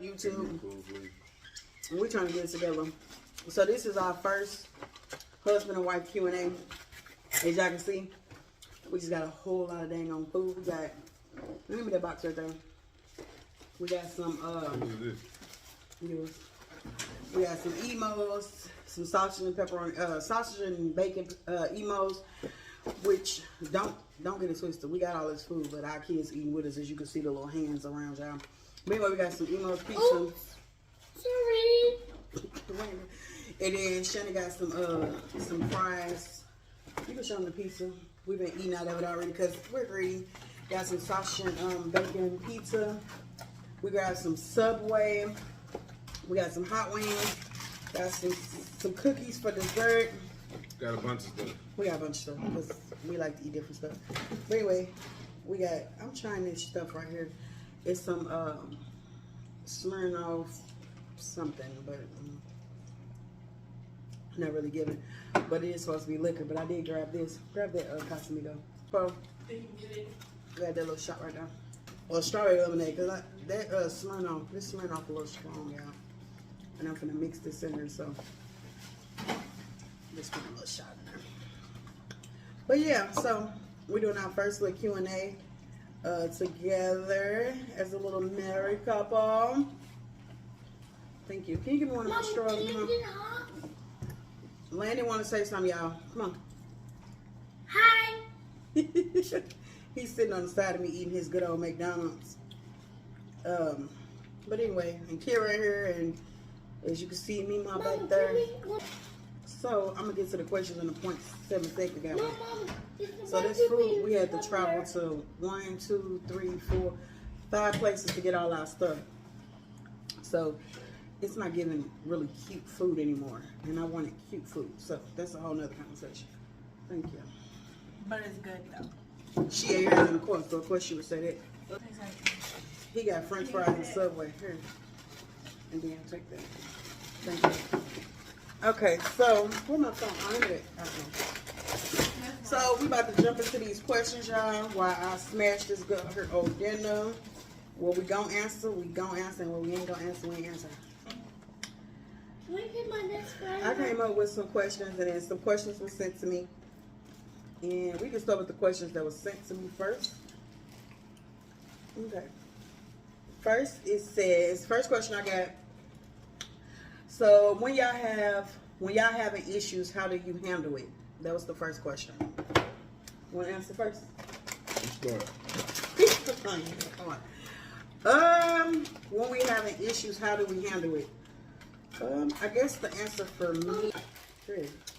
YouTube? We're trying to get it together. So this is our first husband and wife Q&A. As y'all can see, we just got a whole lot of dang on food. We got, let me that box right there. We got some, yours. We got some emos, some sausage and pepperoni, sausage and bacon emos, which don't get it twisted. We got all this food, but our kids eating with us, as you can see the little hands around y'all. But anyway, we got some emos pizza. Oh, sorry. And then Shannon got some fries. You can show them the pizza. We've been eating out of it already because we're greedy. Got some sausage and bacon pizza. We got some Subway. We got some hot wings. Got some cookies for dessert. Got a bunch of stuff. We got a bunch of stuff because we like to eat different stuff. But anyway, we got, I'm trying this stuff right here. It's some Smirnoff something, but not really giving. But it is supposed to be liquor. But I did grab this. Grab that Casamigo. So, grab that little shot right there. Or strawberry lemonade, because that Smirnoff, this Smirnoff a little strong, y'all. And I'm gonna mix this in there, so just put a little shot in there. But yeah, so we're doing our first little Q&A together as a little married couple. Thank you. Can you give me one of my straws, Mom? Landon want to say something, y'all. Come on. Hi. He's sitting on the side of me eating his good old McDonald's. But anyway, and Kira here, and as you can see, me, my back there. So I'm gonna get to the questions in the 0.7 second, guys. So this food, we had to travel to 1, 2, 3, 4, 5 places to get all our stuff. So it's not giving really cute food anymore, and I wanted cute food. So that's a whole nother conversation. Thank you. But it's good though. She ate hers in the course, so of course she would say that. He got French fries and Subway here. And then take that. Thank you. Okay, so where my phone? I'm it. So we about to jump into these questions, y'all. While I smash this girl her old dinner. What we gonna answer, we gonna answer, and what we ain't gonna answer, we ain't answer. I came up with some questions, and then some questions were sent to me. And we can start with the questions that were sent to me first. Okay. First, it says, first question I got. So when y'all having issues, how do you handle it? That was the first question. You want to answer first? You start. Come on. When we having issues, how do we handle it? I guess the answer for me.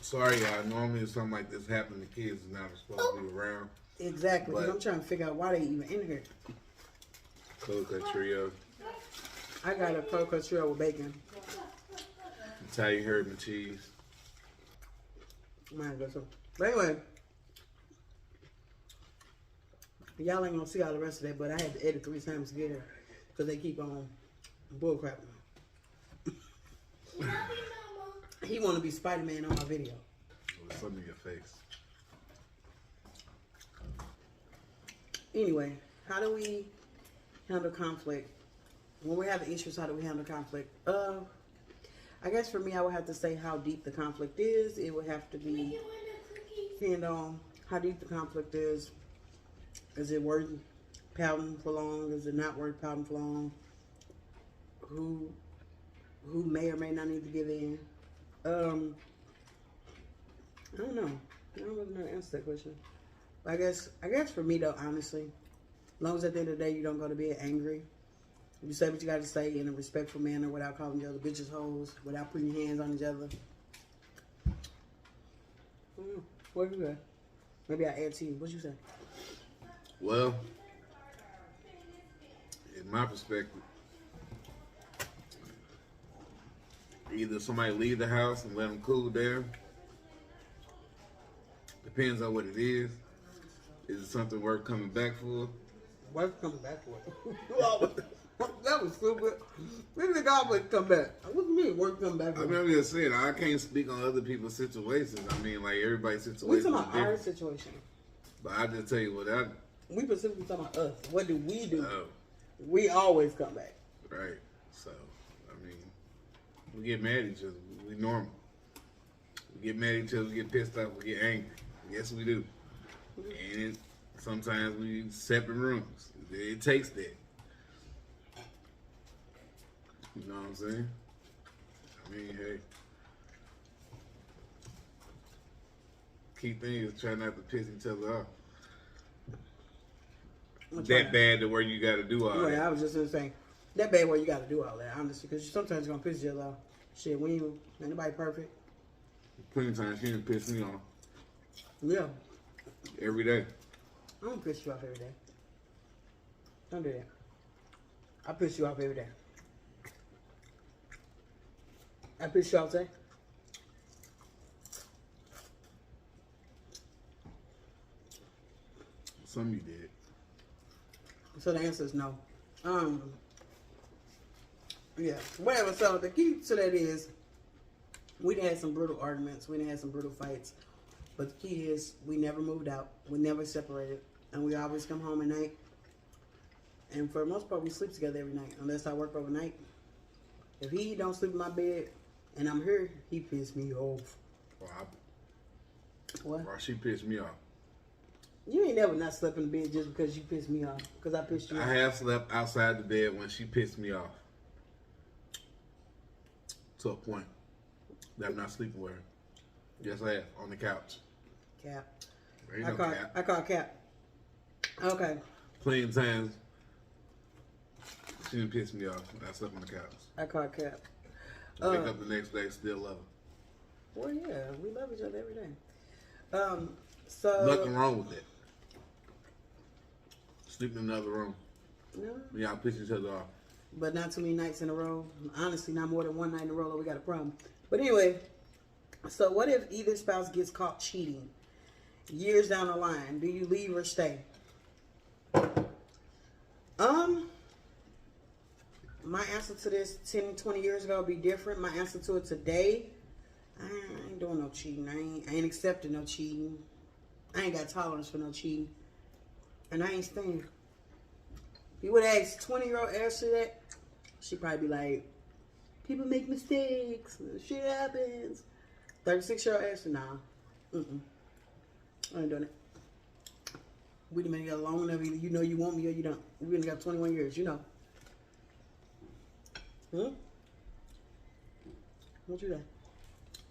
Sorry, y'all. Normally, if something like this happens, the kids are not supposed to be around. Exactly. But I'm trying to figure out why they even in here. Coca Trio. I got a Coca Trio with bacon. Italian herb and cheese. Mine goes so. But anyway, y'all ain't gonna see all the rest of that, but I had to edit 3 times to get here because they keep on bullcrapping. He want to be Spider-Man on my video. With something in your face. Anyway, how do we handle conflict? When we're having issues, how do we handle conflict? I guess for me, I would have to say how deep the conflict is. It would have to be, depend on how deep the conflict is. Is it worth pouting for long? Is it not worth pouting for long? Who may or may not need to give in? I don't know. I don't really know how to answer that question. I guess for me though, honestly, as long as at the end of the day you don't go to bed angry, you say what you got to say in a respectful manner without calling each other bitches, hoes, without putting your hands on each other. What you say? Maybe I add to you. What you say? Well, in my perspective, either somebody leave the house and let them cool down. Depends on what it is. Is it something worth coming back for? Worth coming back for? That was stupid. We think I would come back. What do you mean worth coming back for? I mean, I'm just saying, I can't speak on other people's situations. I mean, like, everybody's situation We is talking about different. our situation. But I just tell you what, We specifically talking about us. What do we do? Oh, We always come back. right. So, I mean, we get mad at each other. We normal. We get mad at each other. We get pissed off. We get angry. Yes, we do. And sometimes we separate rooms. It takes that. You know what I'm saying? I mean, hey. Key thing is try not to piss each other off. That bad to where you got to do all Right, that. I was just gonna say that bad where you got to do all that, honestly, because sometimes you're gonna piss each other off. Shit, when you ain't nobody perfect. Plenty of times she done piss me off Yeah, every day. I don't piss you off every day. Don't do that. I piss you off every day. I piss you off today. Some you did. So the answer is no. Yeah, whatever. So the key to that is we done had some brutal arguments. We done had some brutal fights. But the key is we never moved out. We never separated. And we always come home at night. And for the most part, we sleep together every night, unless I work overnight. If he don't sleep in my bed and I'm here, he piss me off. What? Or she pissed me off. You ain't never not slept in the bed just because you pissed me off. Because I pissed you off. I have slept outside the bed when she pissed me off. To a point that I'm not sleeping with her. Yes, I have. On the couch. Cap. There ain't no cap. I call Cap. Okay. Plenty of times she didn't piss me off. I slept on the couch. I call Cap. Wake up the next day, still love her. Well, yeah, we love each other every day. So Nothing wrong with that. Sleeping in another room. no, When y'all piss each other off. but not too many nights in a row. Honestly, not more than one night in a row that we got a problem. But anyway, so what if either spouse gets caught cheating years down the line? Do you leave or stay? My answer to this 10, 20 years ago would be different. My answer to it today, I ain't doing no cheating. I ain't accepting no cheating. I ain't got tolerance for no cheating. And I ain't staying. If you would have asked 20-year-old Ashley that, she'd probably be like, people make mistakes. Shit happens. 36-year-old Ashley, nah. I ain't doing it. We done been together long enough. Either you know you want me or you don't. We've been together 21 years, you know. What you say?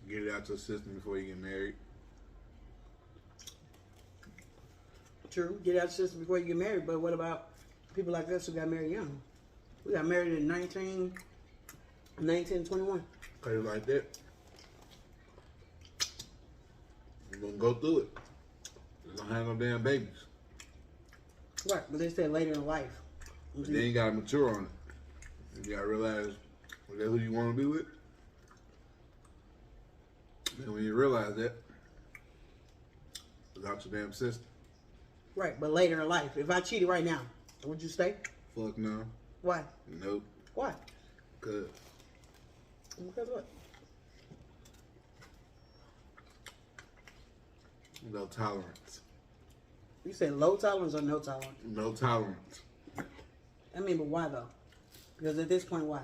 Get it out your system before you get married. True. Get out your system before you get married. But what about people like us who got married young? We got married at 19, 21. Cut it like that. You're gonna go through it. You're gonna have no damn babies. Right, but they said later in life. But then you gotta mature on it. You gotta realize is that who you wanna be with? And when you realize that, it's out your damn system. Right, but later in life. If I cheated right now, would you stay? Fuck no. Why? Nope. Why? Good. Because what? No tolerance. You said low tolerance or no tolerance? No tolerance. I mean, but why though? Because at this point, why?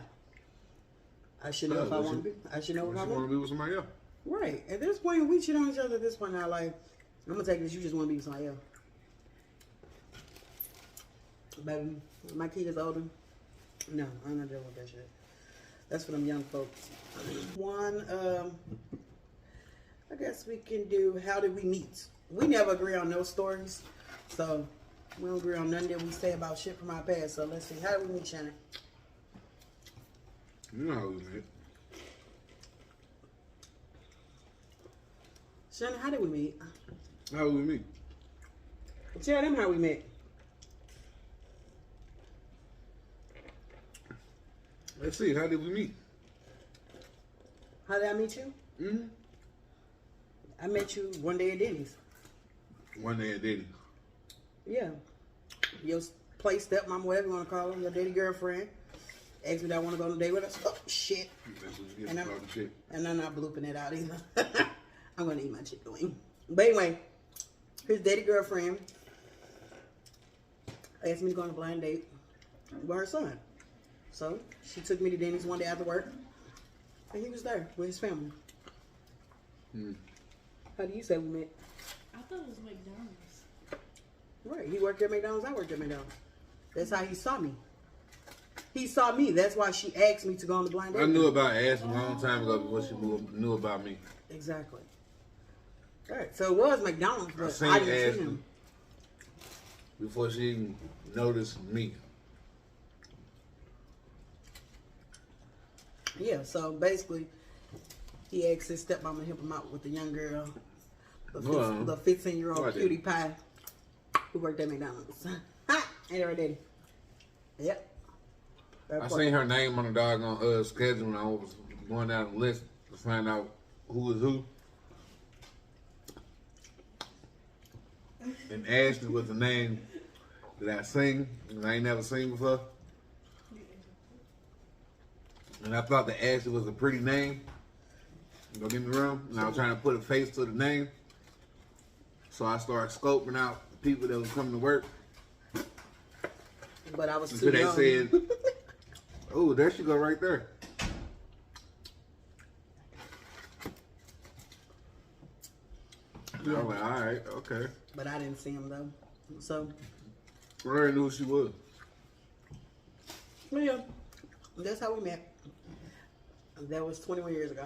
I should know if I want to be. I should know if I You want want. to be with somebody else. Right. At this point, we cheat on each other. At this point in our life, I'm gonna take this. You just want to be with somebody else. Baby, my kid is older. No, I'm not dealing with that shit. That's for them young folks. One, I guess we can do. How did we meet? We never agree on no stories, so we don't agree on nothing that we say about shit from our past. So let's see. How did we meet, Shannon? You know how we met. Shannon, how did we meet? How we meet? Tell them how we met. Let's see. How did we meet? How did I meet you? Mm-hmm. I met you one day at Denny's. One day at Diddy. Yeah. Your play stepmom, whatever you want to call her, your daddy girlfriend, asked me that I want to go on a date with us. Oh, shit. That's what you get And for I'm- talking shit. And I'm not blooping it out either. I'm going to eat my chicken wing. But anyway, his daddy girlfriend asked me to go on a blind date with her son. So she took me to Denny's one day after work, and he was there with his family. How do you say we met? I thought it was McDonald's. Right, he worked at McDonald's, I worked at McDonald's. That's how he saw me. He saw me. That's why she asked me to go on the blind date. I knew about Ashley a long time ago before she knew about me. Exactly. All right, so it was McDonald's, I but seen I didn't see Ashley him. before she even noticed me. Yeah, so basically, he asked his stepmom to help him out with the young girl, the 15-year-old I did. cutie pie who worked at McDonald's. Ha! Ain't right, Daddy? Yep. I seen her name on the doggone schedule when I was going down the list to find out who was who. And Ashley was the name that I sing, and I ain't never seen before. And I thought that Ashley was a pretty name. Don't get me wrong. And I was trying to put a face to the name. So I started scoping out the people that was coming to work. But I was Until too they young. said, oh, there she go right there. And I was like, all right, okay. But I didn't see him, though. So, I already knew who she was. well, yeah, that's how we met. That was 21 years ago.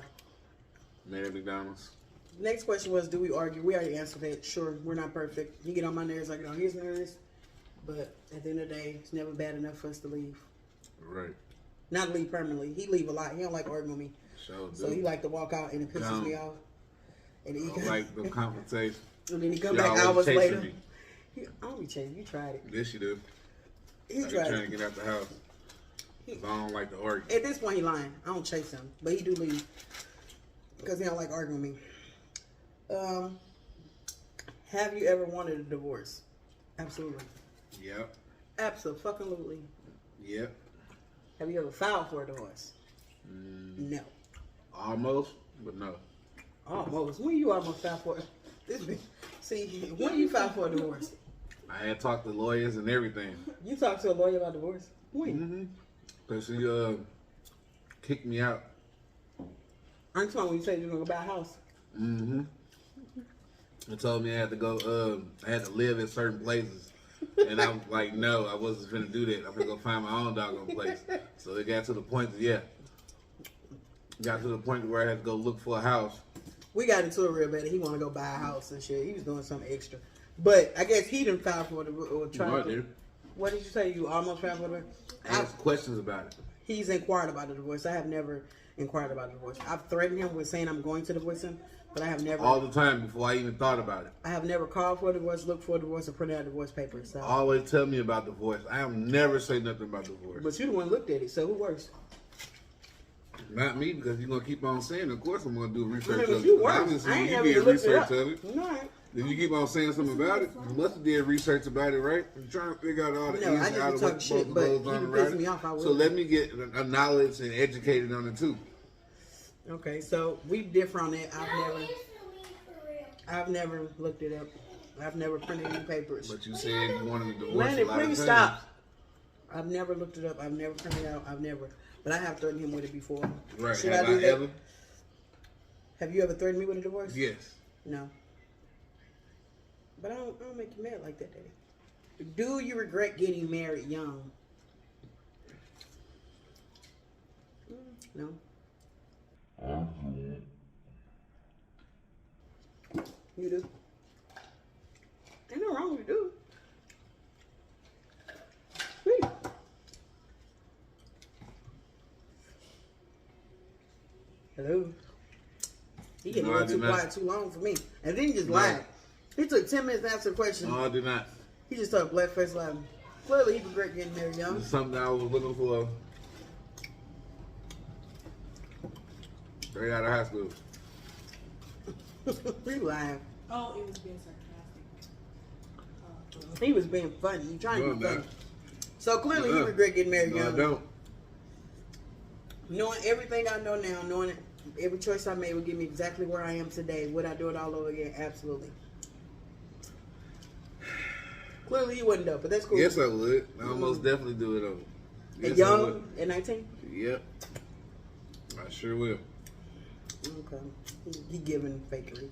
Met at McDonald's. Next question was, do we argue? We already answered that. Sure, we're not perfect. He get on my nerves, I get on his nerves. But at the end of the day, it's never bad enough for us to leave. Right. Not leave permanently. He leave a lot. He don't like arguing with me. So, So he like to walk out and it pisses me off. And he like the confrontation. and then he come She back always hours chasing later. me. I don't be chasing. You tried it. Yes, she do. He I be tried trying it. to get out the house. 'Cause I don't like to argue. At this point, he lying. I don't chase him, but he do leave because he don't like arguing with me. Have you ever wanted a divorce? Absolutely. Yep. Absolutely. Yep. Have you ever filed for a divorce? No. Almost, but no. Almost. When you almost filed for it? See, when you filed for a divorce? I had talked to lawyers and everything. You talked to a lawyer about divorce? When? Mm-hmm. Because she kicked me out. I'm talking when you said you were going to go buy a house. Mm-hmm. And told me I had to go, I had to live in certain places. And I was like, no, I wasn't finna do that. I'm gonna go find my own doggone place. So it got to the point that, got to the point where I had to go look for a house. We got into it real bad. He want to go buy a house and shit. He was doing something extra. But I guess he didn't file for it or try No, I to. did. What did you say? You almost filed for it? I asked questions about it. He's inquired about the divorce. I have never inquired about the divorce. I've threatened him with saying I'm going to divorce him, but I have never. All the time before I even thought about it. I have never called for a divorce, looked for a divorce, or printed out divorce papers. So. Always tell me about divorce. I have never say nothing about divorce. But you the one looked at it, so who works? Not me, because you're going to keep on saying, of course I'm going to do research Because of it. you work. Obviously, I ain't you never did even looked it research up. of it. All right. If you keep on saying something about it, you must have did research about it, right? I'm trying to figure out all the No, I ins just and outs be of what talking shit, but goes he on be and pissing right. me off, I will. So let me get a knowledge and educated on it too. Okay, so we differ on that. I've never looked it up. I've never printed any papers. But you said you wanted a divorce Lanny, a lot of please times. stop. I've never looked it up. I've never printed it out. I've never. But I have threatened him with it before. Right. Should Have I do I that? ever? Have you ever threatened me with a divorce? Yes. No. But I don't make you mad like that, Daddy. Do you regret getting married young? No. You do? Ain't no wrong with you do. Sweet. Hello. He getting No, I a little did too not. quiet too long for me. And then he just No. lied. He took 10 minutes to answer the question. No, I did not. He just started black face laughing. Clearly, he regret getting married young. It's something I was looking for straight out of high school. He lying. Oh, it was being sarcastic. He was being funny. He trying No, to be I'm funny. not. So clearly, he regret getting married No, I young. don't. Knowing everything I know now, knowing it, every choice I made would get me exactly where I am today. Would I do it all over again? Absolutely. Clearly, he wouldn't though, but that's cool. Yes, I would. I would most definitely do it over. Yes, I Young will. at 19? Yep. I sure will. Okay. He giving fakery.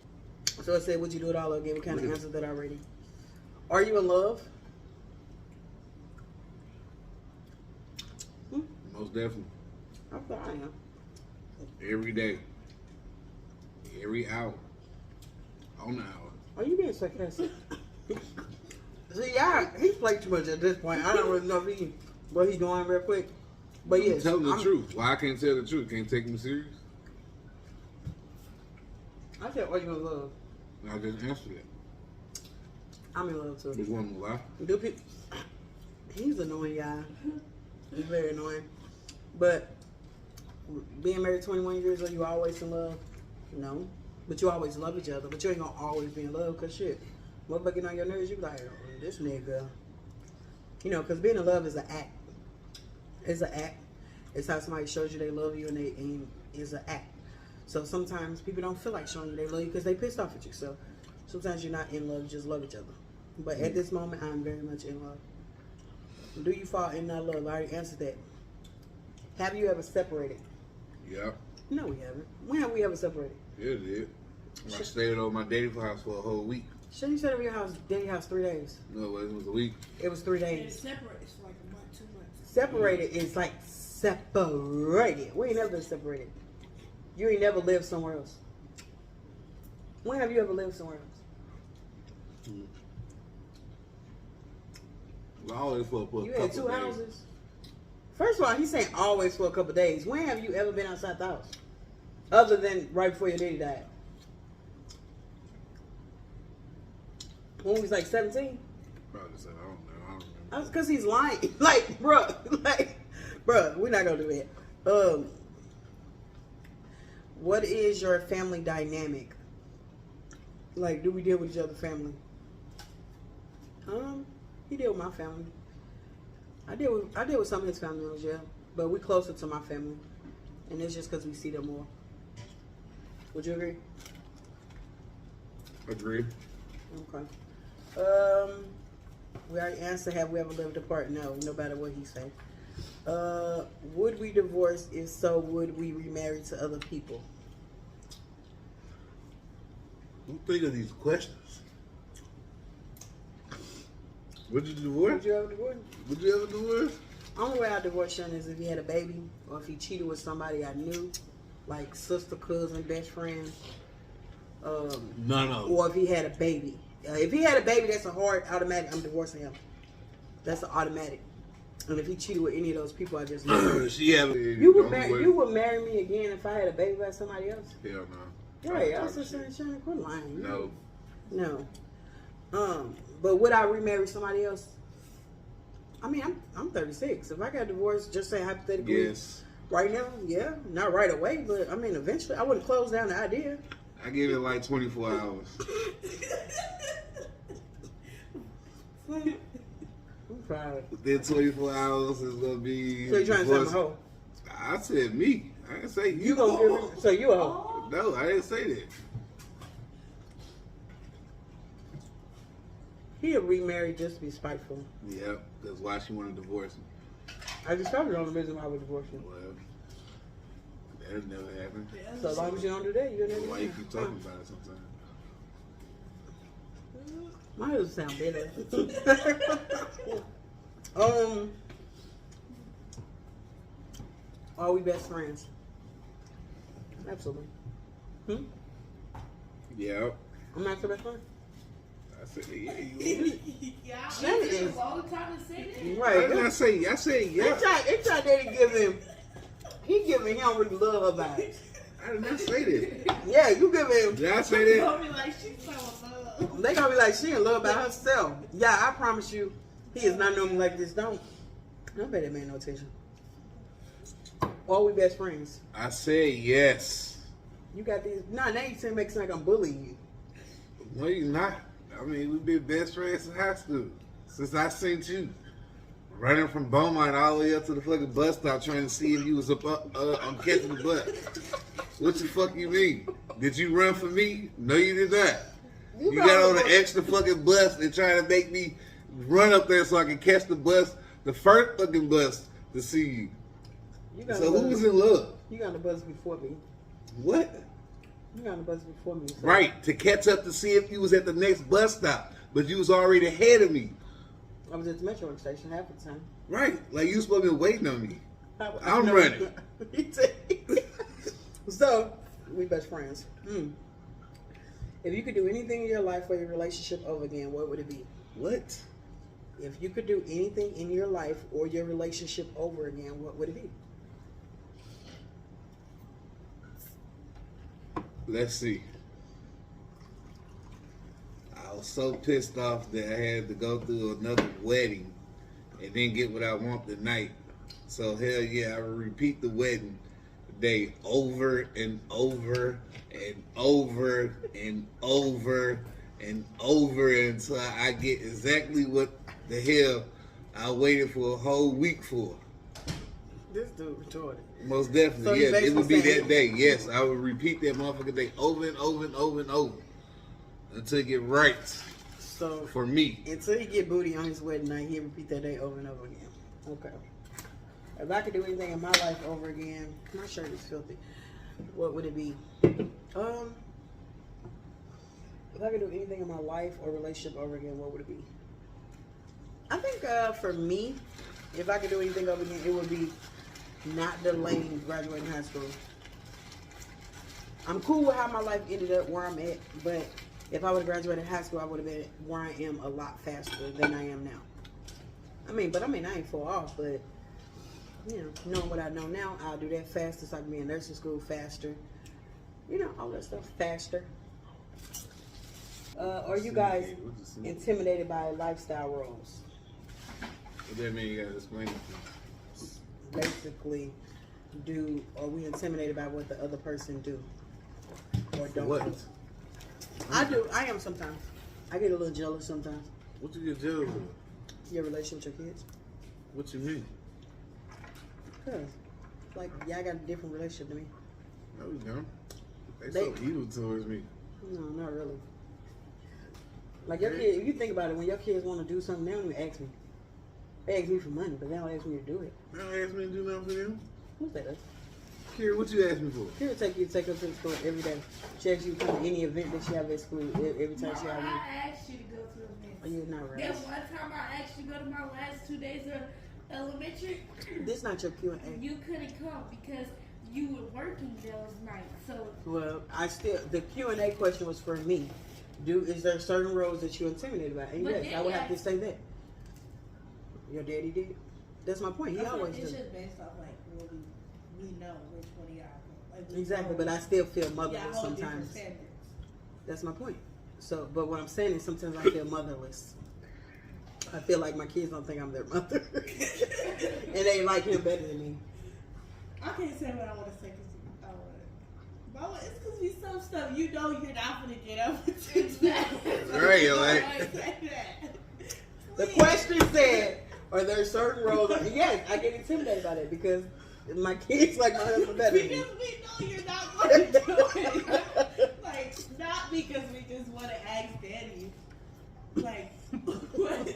So I said, would you do it all again? We kind of answered that already. Are you in love? Most definitely. I thought I am. Every day. Every hour. On the hour. Are you being sarcastic? See, he's played too much at this point. I don't really know what he's doing real quick. But I'm yes, telling the truth. Why I can't tell the truth? Can't take me serious? I said, are you in love? I just answered that. I'm in love too. Which one will lie? Do people? He's an annoying guy. He's very annoying. But being married 21 years, are you always in love? No. But you always love each other. But you ain't gonna always be in love, cause shit, motherfucker getting on your nerves, you be like, oh, this nigga. You know, cause being in love is an act. It's an act. It's how somebody shows you they love you, and it's an act. So sometimes people don't feel like showing you they love you because they pissed off at you. So sometimes you're not in love, you just love each other. But at this moment, I'm very much in love. Do you fall in that love? I already answered that. Have you ever separated? Yeah. No, we haven't. When have we ever separated? Yeah, it did. I stayed over my dating house for a whole week. Shouldn't you stay over your house, daddy house 3 days? No, it was a week. It was 3 And days. separate. It's like a month, 2 months. Separated is like separated. We ain't never been separated. You ain't never lived somewhere else. When have you ever lived somewhere else? Always for a couple You had days. 2 houses. First of all, he's saying always for a couple days. When have you ever been outside the house? Other than right before your daddy died. When he was like 17? Probably said, I don't know. I don't remember. Because he's lying. Like, bruh, we're not going to do that. What is your family dynamic? Like, do we deal with each other's family? He deal with my family. I deal with some of his family members, yeah. But we closer to my family. And it's just because we see them more. Would you agree? Agree. Okay. We already answered, have we ever lived apart? No, no matter what he say. Would we divorce? If so, would we remarry to other people? Who think of these questions? Would you divorce? Would you ever divorce? Would you ever divorce? Only way I divorce Sean is if he had a baby or if he cheated with somebody I knew, like sister, cousin, best friend. No. Or if he had a baby. If he had a baby, that's a hard automatic. I'm divorcing him. That's an automatic. And if he cheated with any of those people, I just She have you would marry me again if I had a baby by somebody else. Hell no. Right? I was just saying, Sean, quit lying. No. No. But would I remarry somebody else? I mean, I'm 36. If I got divorced, just say hypothetically, Yes. right now, yeah, not right away, but I mean, eventually, I wouldn't close down the idea. I give it like 24 hours. I'm proud. Within 24 hours is gonna be. So you trying to say I'm a hoe? I said me. I didn't say you. You gonna give me? So you a hoe? No, I didn't say that. He'll remarry just to be spiteful. Yep, that's why she wanted to divorce me. I just probably the only reason why I would divorce you. Well, that'll never happen. So as long as you don't do that, you'll never. Why you keep talking about it sometimes? Mine doesn't sound better. Are we best friends? Absolutely. Yep. I'm not your best friend. I said, yeah, you Yeah, That it is- was all the time to say that. What did Right. I say? I said, yeah. It's trying to give him. He giving him really love vibes. I did not say that. Yeah, you give him. Did I say that? Told me like she's so in love. They gonna be like she in love by herself. Yeah, I promise you, he is not normally like this. Don't pay that man no attention. Are we best friends? I said yes. You got these. Nah, now you saying makes like I'm bullying you. No, you're not. I mean, we've been best friends since high school. Since I seen you running from Beaumont all the way up to the fucking bus stop trying to see if you was up on catching the bus. What the fuck you mean? Did you run for me? No, you did not. You got on the extra fucking bus and trying to make me run up there so I can catch the bus. The first fucking bus to see you. You got So the who buzz. was in love? You got the buzz before me. What? You got the buzz before me. So. Right, to catch up to see if you was at the next bus stop, but you was already ahead of me. I was at the Metro station half the time. Right, like you was supposed to be waiting on me. I'm No. running. So, we best friends. If you could do anything in your life or your relationship over again, what would it be? What? If you could do anything in your life or your relationship over again, what would it be? Let's see. I was so pissed off that I had to go through another wedding and then get what I want the night. So hell yeah, I will repeat the wedding day over and over and over and over and over until I get exactly what the hell I waited for a whole week for. This dude retarded. Most definitely, So you yes. It would be basically that day. Yes, I would repeat that motherfucking day over and over and over and over until it get right So, for me. until he get booty on his wedding night, he'll repeat that day over and over again. Okay. If I could do anything in my life over again, my shirt is filthy. What would it be? If I could do anything in my life or relationship over again, what would it be? I think for me, if I could do anything over again, it would be not delaying graduating high school. I'm cool with how my life ended up where I'm at, but if I would have graduated high school, I would have been where I am a lot faster than I am now. I ain't far off, but you know, knowing what I know now, I'll do that faster so I can be in nursing school faster. You know, all that stuff faster. Are you guys intimidated by lifestyle roles? What that mean? You gotta explain it to me. Basically, are we intimidated by what the other person do or don't What? do? I do. I am sometimes. I get a little jealous sometimes. What you get jealous of? Your relationship with your kids. What you mean? Cause, like, y'all got a different relationship than me. No, we don't. They so evil towards me. No, not really. Like your kid, if you think about it, when your kids want to do something, they don't even ask me. They ask me for money, but they don't ask me to do it. They don't ask me to do nothing for them. Who's that? Kira, what you ask me for? She would take her to the store every day. She asks you to come to any event that she have at school every time she have you. I asked you to go to events. Oh, you're not right. That one time I asked you to go to my last 2 days of elementary, This not your Q&A. you couldn't come because you were working those nights. So Well, the Q&A question was for me. Is there certain roles that you're intimidated by? And But yes, I would have to Daddy say that. Your daddy did. That's my point. He I feel always it's does. just based off like what we know which one of y'all. Like, we Exactly, know. but I still feel Y'all motherless hold different sometimes. standards. That's my point. So, but what I'm saying is sometimes I feel motherless. I feel like my kids don't think I'm their mother, and they like him better than me. I can't say what I want to say because I want to. But it's because we some stuff you know you're not going to get over to. Right, Like, The question said, "Are there certain roles?" Yes, I get intimidated by that because my kids like my husband better than me. Because we know you're not going to do it. Like, not because we just want to ask daddy. Like, what?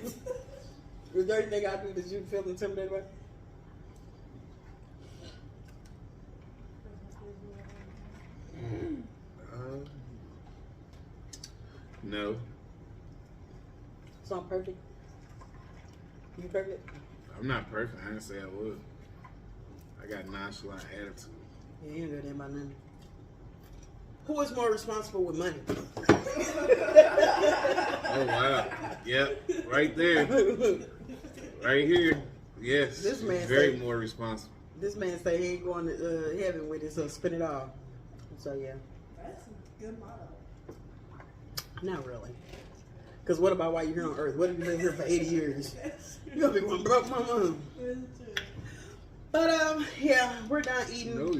Is there anything I do that you feel intimidated by? No. So I'm perfect. You perfect? I'm not perfect. I didn't say I would. I got nonchalant attitude. Yeah, you ain't got that about nothing. Who is more responsible with money? Oh wow. Yep. Right there. Right here. Yes. This man very said- more responsible. This man say he ain't going to heaven with it, so spend it all. So yeah, That's a good motto. not really. Because what about while you're here on Earth? What if you live here for 80 years? You're gonna be one broke mama. But yeah, we're done eating. No.